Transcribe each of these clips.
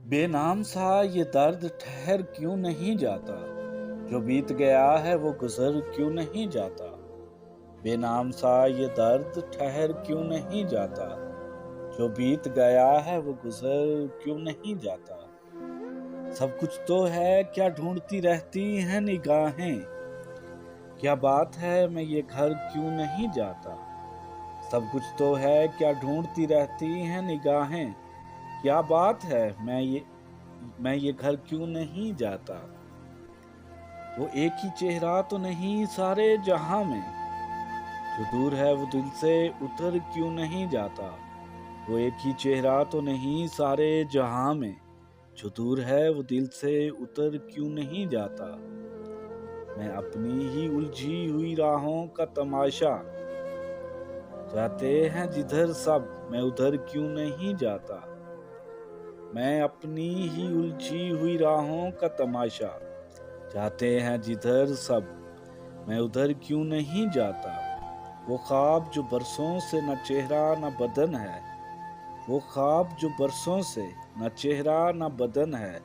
बेनाम सा ये दर्द ठहर क्यों नहीं जाता। जो बीत गया है वो गुजर क्यों नहीं जाता। बेनाम सा ये दर्द ठहर क्यों नहीं जाता। जो बीत गया है वो गुजर क्यों नहीं जाता। सब कुछ तो है क्या ढूंढती रहती हैं निगाहें। क्या बात है मैं ये घर क्यों नहीं जाता। सब कुछ तो है क्या ढूंढती रहती हैं निगाहें। क्या बात है मैं ये घर क्यों नहीं जाता। वो एक ही चेहरा तो नहीं सारे जहां में। जो दूर है वो दिल से उतर क्यों नहीं जाता। वो एक ही चेहरा तो नहीं सारे जहां में। जो दूर है वो दिल से उतर क्यों नहीं जाता। मैं अपनी ही उलझी हुई राहों का तमाशा चाहते हैं जिधर सब मैं उधर क्यों नहीं जाता। मैं अपनी ही उलझी हुई राहों का तमाशा चाहते हैं जिधर सब मैं उधर क्यों नहीं जाता। वो ख्वाब जो बरसों से न चेहरा न बदन है। वो ख्वाब जो बरसों से न चेहरा न बदन है।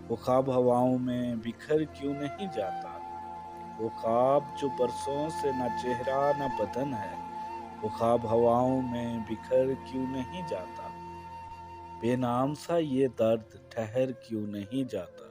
वो ख्वाब हवाओं में बिखर क्यों नहीं जाता। वो ख्वाब जो बरसों से न चेहरा न बदन है। वो ख्वाब हवाओं में बिखर क्यों नहीं जाता। बेनाम सा ये दर्द ठहर क्यों नहीं जाता।